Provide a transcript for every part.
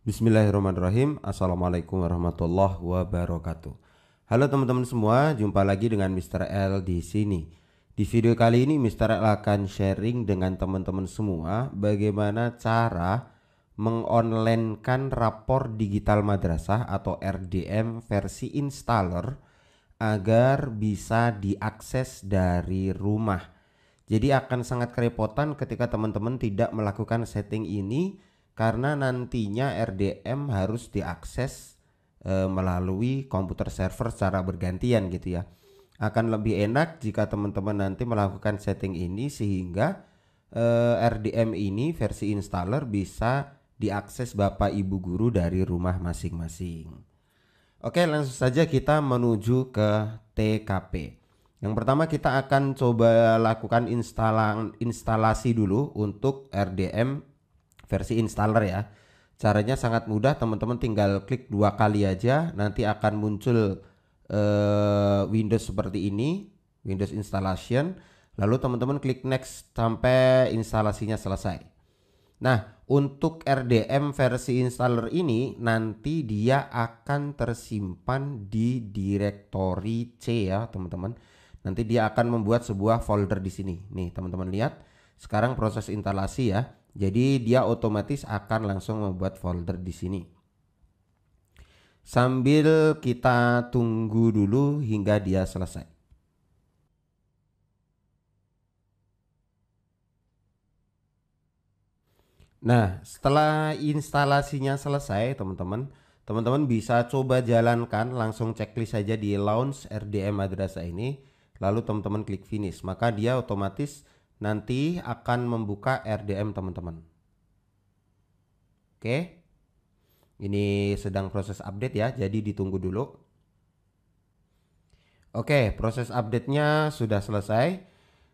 Bismillahirrahmanirrahim. Assalamualaikum warahmatullahi wabarakatuh. Halo teman-teman semua, jumpa lagi dengan Mr. L di sini. Di video kali ini Mr. L akan sharing dengan teman-teman semua bagaimana cara mengonlinekan rapor digital madrasah atau RDM versi installer agar bisa diakses dari rumah. Jadi akan sangat kerepotan ketika teman-teman tidak melakukan setting ini karena nantinya RDM harus diakses melalui komputer server secara bergantian gitu ya. Akan lebih enak jika teman-teman nanti melakukan setting ini sehingga RDM ini versi installer bisa diakses Bapak Ibu guru dari rumah masing-masing. Oke, langsung saja kita menuju ke TKP. Yang pertama kita akan coba lakukan instalasi dulu untuk RDM versi installer ya. Caranya sangat mudah, teman-teman tinggal klik 2 kali aja, nanti akan muncul Windows seperti ini, Windows installation. Lalu teman-teman klik next sampai instalasinya selesai. Nah, untuk RDM versi installer ini nanti dia akan tersimpan di direktori C ya, teman-teman. Nanti dia akan membuat sebuah folder di sini. Nih, teman-teman lihat. Sekarang proses instalasi ya. Jadi dia otomatis akan langsung membuat folder di sini. Sambil kita tunggu dulu hingga dia selesai. Nah, setelah instalasinya selesai, teman-teman bisa coba jalankan, langsung checklist saja di launch RDM madrasah ini, lalu teman-teman klik finish, maka dia otomatis nanti akan membuka RDM teman-teman. Oke, ini sedang proses update ya, jadi ditunggu dulu. Oke, proses update-nya sudah selesai.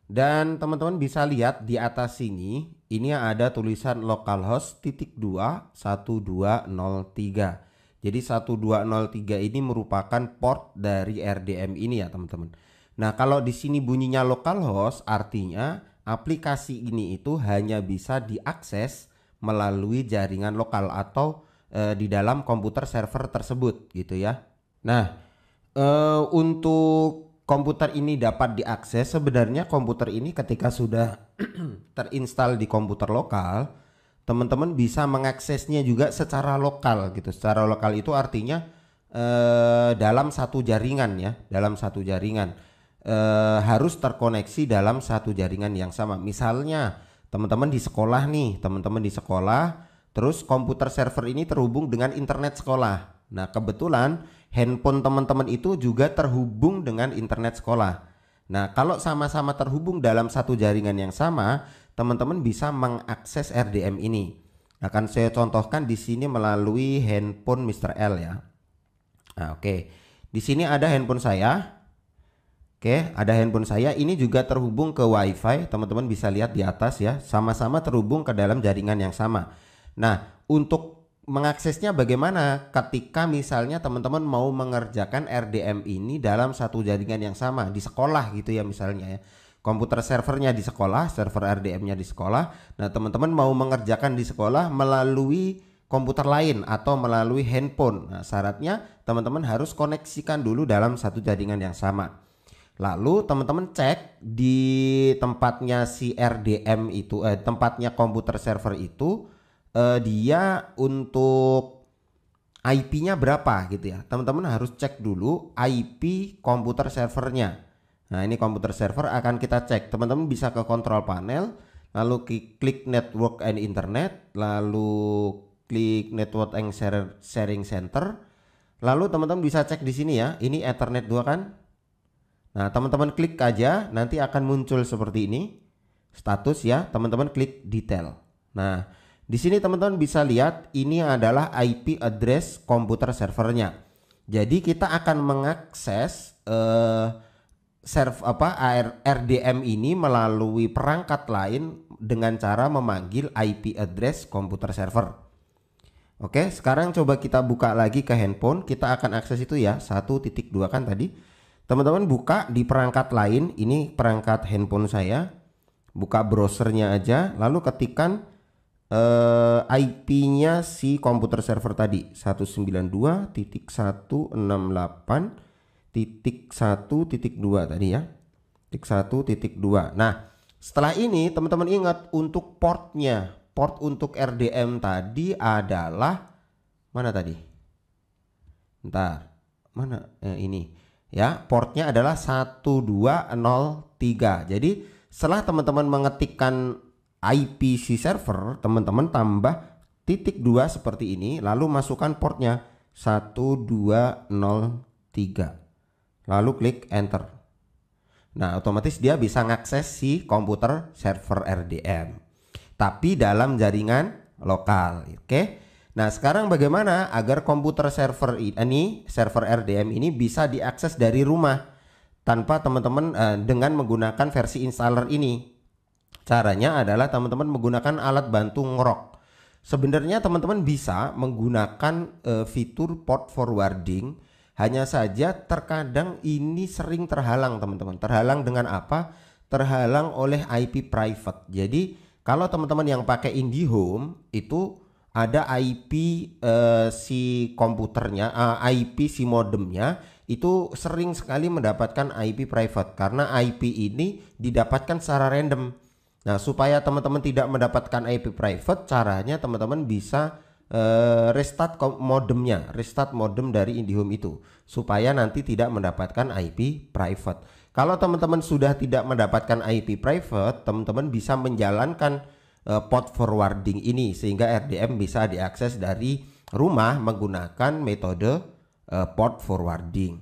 Dan teman-teman bisa lihat di atas sini, ini ada tulisan localhost /2 1203. Jadi 1203 ini merupakan port dari RDM ini ya teman-teman. Nah, kalau di sini bunyinya localhost artinya aplikasi ini itu hanya bisa diakses melalui jaringan lokal atau di dalam komputer server tersebut gitu ya. Nah, untuk komputer ini dapat diakses, sebenarnya komputer ini ketika sudah terinstall di komputer lokal, teman-teman bisa mengaksesnya juga secara lokal gitu. Secara lokal itu artinya dalam satu jaringan ya, dalam satu jaringan. Harus terkoneksi dalam satu jaringan yang sama. Misalnya teman-teman di sekolah nih, teman-teman di sekolah, terus komputer server ini terhubung dengan internet sekolah. Nah, kebetulan handphone teman-teman itu juga terhubung dengan internet sekolah. Nah, kalau sama-sama terhubung dalam satu jaringan yang sama, teman-teman bisa mengakses RDM ini. Akan saya contohkan di sini melalui handphone Mr. L ya. Nah, oke. Di sini ada handphone saya. Oke, ada handphone saya, ini juga terhubung ke WiFi, teman-teman bisa lihat di atas ya, sama-sama terhubung ke dalam jaringan yang sama. Nah, untuk mengaksesnya bagaimana ketika misalnya teman-teman mau mengerjakan RDM ini dalam satu jaringan yang sama di sekolah gitu ya misalnya ya. Komputer servernya di sekolah, server RDM-nya di sekolah. Nah, teman-teman mau mengerjakan di sekolah melalui komputer lain atau melalui handphone. Nah, syaratnya teman-teman harus koneksikan dulu dalam satu jaringan yang sama. Lalu teman-teman cek di tempatnya si RDM itu, tempatnya komputer server itu, dia untuk IP-nya berapa gitu ya. Teman-teman harus cek dulu IP komputer servernya. Nah, ini komputer server akan kita cek. Teman-teman bisa ke control panel, lalu klik network and internet, lalu klik network and sharing center. Lalu teman-teman bisa cek di sini ya. Ini Ethernet 2 kan? Nah, teman-teman klik aja, nanti akan muncul seperti ini. Status ya, teman-teman klik detail. Nah, di sini teman-teman bisa lihat ini adalah IP address komputer servernya. Jadi kita akan mengakses RDM ini melalui perangkat lain dengan cara memanggil IP address komputer server. Oke, sekarang coba kita buka lagi ke handphone. Kita akan akses itu ya, 1.2 kan tadi. Teman-teman buka di perangkat lain, ini perangkat handphone saya, buka browsernya aja, lalu ketikkan IP-nya si komputer server tadi 192.168.1.2 tadi ya. 1.2. Nah, setelah ini teman-teman ingat untuk portnya. Port untuk RDM tadi adalah mana tadi? Bentar. Mana? Ini. Ya, portnya adalah 1203. Jadi, setelah teman-teman mengetikkan IP si server, teman-teman tambah titik 2 seperti ini, lalu masukkan portnya 1203. Lalu klik enter. Nah, otomatis dia bisa ngakses si komputer server RDM. Tapi dalam jaringan lokal, oke? Nah, sekarang bagaimana agar komputer server ini, server RDM ini bisa diakses dari rumah tanpa teman-teman dengan menggunakan versi installer ini? Caranya adalah teman-teman menggunakan alat bantu ngerok. Sebenarnya teman-teman bisa menggunakan fitur port forwarding, hanya saja terkadang ini sering terhalang teman-teman. Terhalang dengan apa? Terhalang oleh IP private. Jadi kalau teman-teman yang pakai IndiHome itu ada IP si komputernya, IP si modemnya itu sering sekali mendapatkan IP private karena IP ini didapatkan secara random. Nah, supaya teman-teman tidak mendapatkan IP private, caranya teman-teman bisa restart modemnya, restart modem dari IndiHome itu supaya nanti tidak mendapatkan IP private. Kalau teman-teman sudah tidak mendapatkan IP private, teman-teman bisa menjalankan port forwarding ini sehingga RDM bisa diakses dari rumah menggunakan metode port forwarding.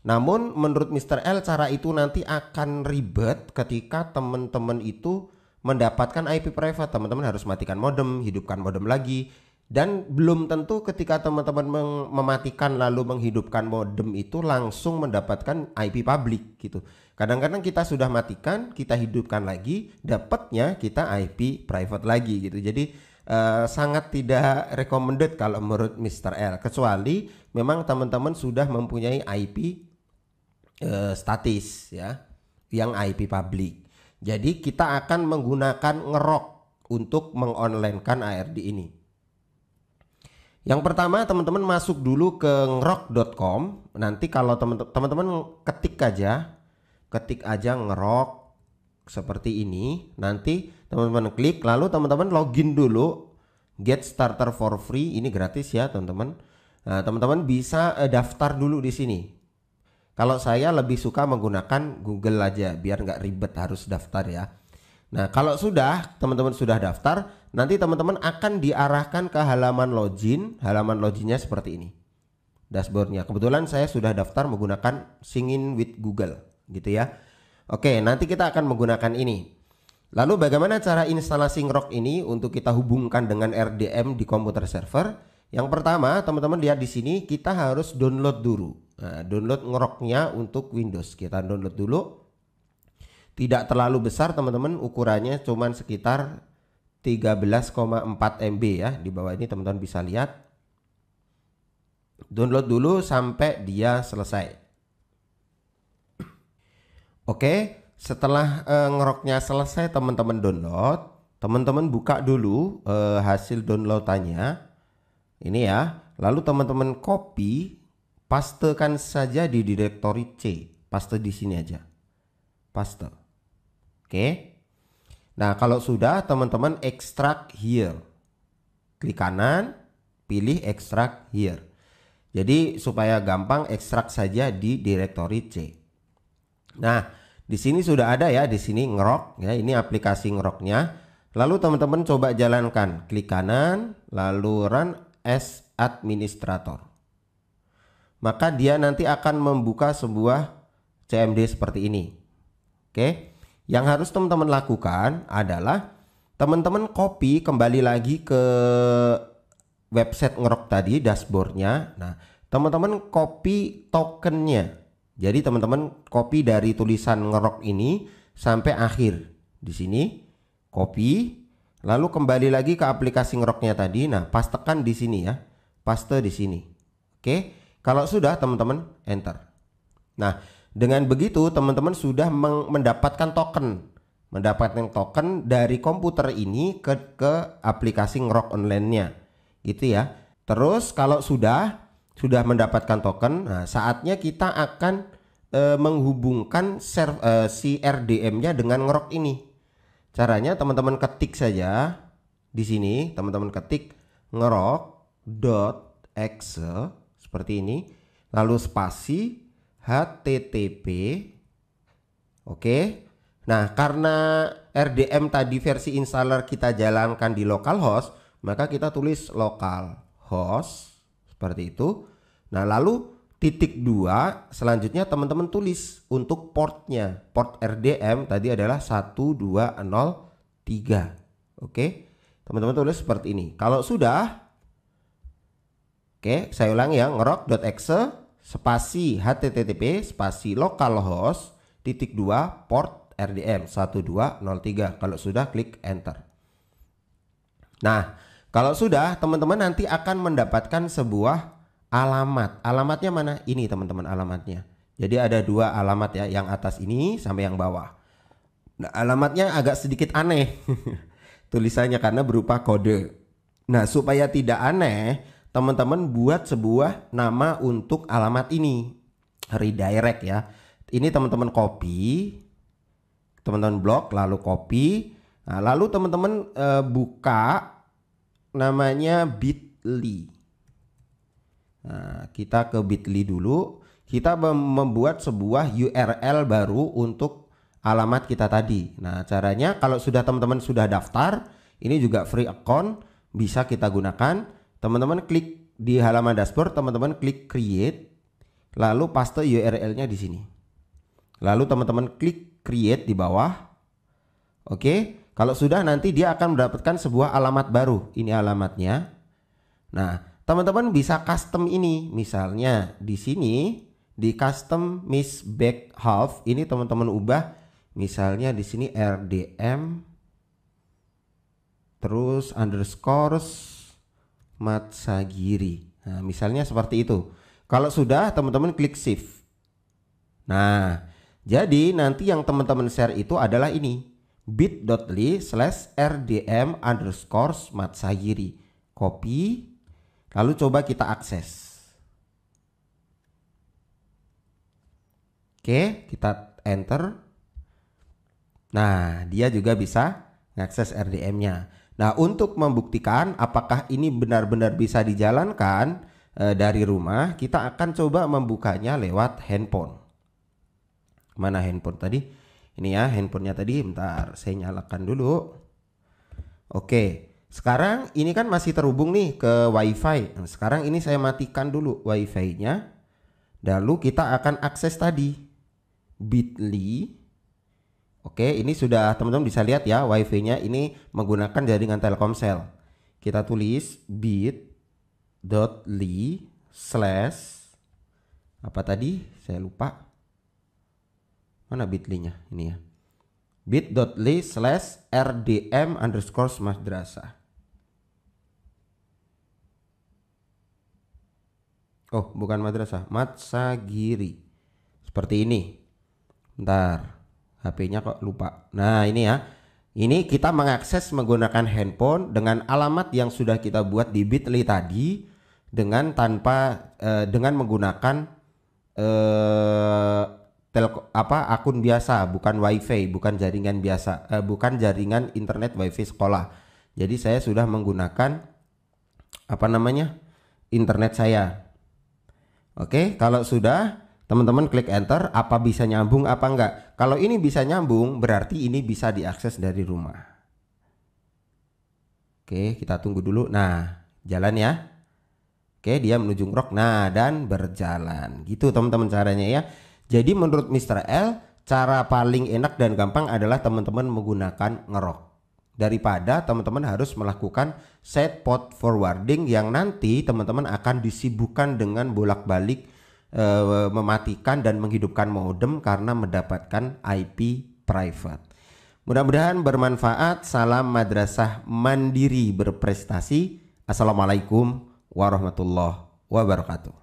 Namun menurut Mr. L cara itu nanti akan ribet ketika teman-teman itu mendapatkan IP private. Teman-teman harus matikan modem, hidupkan modem lagi, dan belum tentu ketika teman-teman mematikan lalu menghidupkan modem itu langsung mendapatkan IP public gitu. Kadang-kadang kita sudah matikan, kita hidupkan lagi, dapatnya kita IP private lagi gitu. Jadi sangat tidak recommended kalau menurut Mr. L, kecuali memang teman-teman sudah mempunyai IP statis ya, yang IP public. Jadi kita akan menggunakan ngerok untuk mengonlinekan ARD ini. Yang pertama teman-teman masuk dulu ke ngerok.com. Nanti kalau teman-teman ketik aja ngerok seperti ini. Nanti teman-teman klik, lalu teman-teman login dulu. Get starter for free, ini gratis ya teman-teman. Nah, teman-teman bisa daftar dulu di sini. Kalau saya lebih suka menggunakan Google aja biar nggak ribet harus daftar ya. Nah, kalau sudah teman-teman sudah daftar, nanti teman-teman akan diarahkan ke halaman login. Halaman loginnya seperti ini. Dashboardnya. Kebetulan saya sudah daftar menggunakan Sign in with Google gitu ya. Oke, nanti kita akan menggunakan ini. Lalu bagaimana cara instalasi ngerok ini untuk kita hubungkan dengan RDM di komputer server? Yang pertama, teman-teman lihat di sini kita harus download dulu. Nah, download ngeroknya untuk Windows. Kita download dulu. Tidak terlalu besar teman-teman, ukurannya cuman sekitar 13,4 MB ya. Di bawah ini teman-teman bisa lihat. Download dulu sampai dia selesai. Oke, setelah ngeroknya selesai teman-teman download, teman-teman buka dulu hasil downloadannya. Ini ya. Lalu teman-teman copy, pastekan saja di direktori C. Paste di sini aja. Paste. Oke. Nah, kalau sudah teman-teman extract here. Klik kanan, pilih extract here. Jadi supaya gampang ekstrak saja di direktori C. Nah, di sini sudah ada ya, di sini ngerok ya, ini aplikasi ngeroknya. Lalu teman-teman coba jalankan, klik kanan, lalu run as administrator. Maka dia nanti akan membuka sebuah CMD seperti ini. Oke, yang harus teman-teman lakukan adalah teman-teman copy kembali lagi ke website ngerok tadi, dashboardnya. Nah, teman-teman copy tokennya. Jadi teman-teman copy dari tulisan ngerok ini sampai akhir. Di sini copy, lalu kembali lagi ke aplikasi ngeroknya tadi. Nah, pastekan di sini ya. Paste di sini. Oke. Kalau sudah teman-teman enter. Nah, dengan begitu teman-teman sudah mendapatkan token. mendapatkan token dari komputer ini ke aplikasi Ngrok online-nya gitu ya. Terus kalau sudah mendapatkan token, nah saatnya kita akan menghubungkan si RDM-nya dengan Ngrok ini. Caranya teman-teman ketik saja di sini, teman-teman ketik ngrok.exe seperti ini, lalu spasi HTTP. Oke. Nah, karena RDM tadi versi installer kita jalankan di localhost, maka kita tulis localhost seperti itu. Nah, lalu ×2 selanjutnya teman-teman tulis untuk portnya. Port RDM tadi adalah 1203. Oke. Teman-teman tulis seperti ini. Kalau sudah, oke, saya ulang ya, ngrok.exe spasi HTTP spasi localhost ×2 port RDM 1203. Kalau sudah, klik enter. Nah, kalau sudah, teman-teman nanti akan mendapatkan sebuah alamat. Alamatnya mana? Ini teman-teman alamatnya. Jadi ada dua alamat ya, yang atas ini sampai yang bawah. Nah, alamatnya agak sedikit aneh tulisannya karena berupa kode. Nah, supaya tidak aneh, teman-teman buat sebuah nama untuk alamat ini, redirect ya. Ini teman-teman copy, teman-teman blok lalu copy. Nah, lalu teman-teman buka namanya bit.ly. Nah, kita ke bit.ly dulu. Kita membuat sebuah URL baru untuk alamat kita tadi. Nah, caranya kalau sudah teman-teman sudah daftar, ini juga free account, bisa kita gunakan. Teman-teman klik di halaman dashboard, teman-teman klik create, lalu paste URL-nya di sini. Lalu teman-teman klik create di bawah. Oke, kalau sudah nanti dia akan mendapatkan sebuah alamat baru. Ini alamatnya. Nah, teman-teman bisa custom ini, misalnya di sini di custom miss back half ini teman-teman ubah, misalnya di sini RDM terus underscores Matsagiri. Nah, misalnya seperti itu. Kalau sudah, teman-teman klik save. Nah, jadi nanti yang teman-teman share itu adalah ini bit.ly/rdm_matsagiri. Copy. Lalu coba kita akses. Oke, kita enter. Nah, dia juga bisa mengakses RDM-nya. Nah, untuk membuktikan apakah ini benar-benar bisa dijalankan dari rumah, kita akan coba membukanya lewat handphone. Mana handphone tadi? Ini ya handphonenya tadi. Bentar, saya nyalakan dulu. Oke. Sekarang ini kan masih terhubung nih ke WiFi. Nah, sekarang ini saya matikan dulu WiFi-nya. Lalu kita akan akses tadi bit.ly. Oke, ini sudah teman-teman bisa lihat ya WiFi-nya ini menggunakan jaringan Telkomsel. Kita tulis bit.ly/ apa tadi? Saya lupa. Mana bit.ly-nya? Ini ya. bit.ly/rdm_madrasah. Oh, bukan madrasah, Matsagiri. Seperti ini. Bentar, HP-nya kok lupa. Nah, ini ya. Ini kita mengakses menggunakan handphone dengan alamat yang sudah kita buat di bit.ly tadi dengan menggunakan akun biasa, bukan WiFi, bukan jaringan biasa, bukan jaringan internet WiFi sekolah. Jadi saya sudah menggunakan internet saya. Oke, kalau sudah, teman-teman klik enter. Apa bisa nyambung apa enggak? Kalau ini bisa nyambung, berarti ini bisa diakses dari rumah. Oke, kita tunggu dulu. Nah, jalan ya. Oke, dia menuju Ngrok. Nah, dan berjalan. Gitu teman-teman caranya ya. Jadi menurut Mr. L, cara paling enak dan gampang adalah teman-teman menggunakan Ngrok. Daripada teman-teman harus melakukan set port forwarding yang nanti teman-teman akan disibukkan dengan bolak-balik mematikan dan menghidupkan modem karena mendapatkan IP private. Mudah-mudahan bermanfaat. Salam madrasah mandiri berprestasi. Assalamualaikum warahmatullahi wabarakatuh.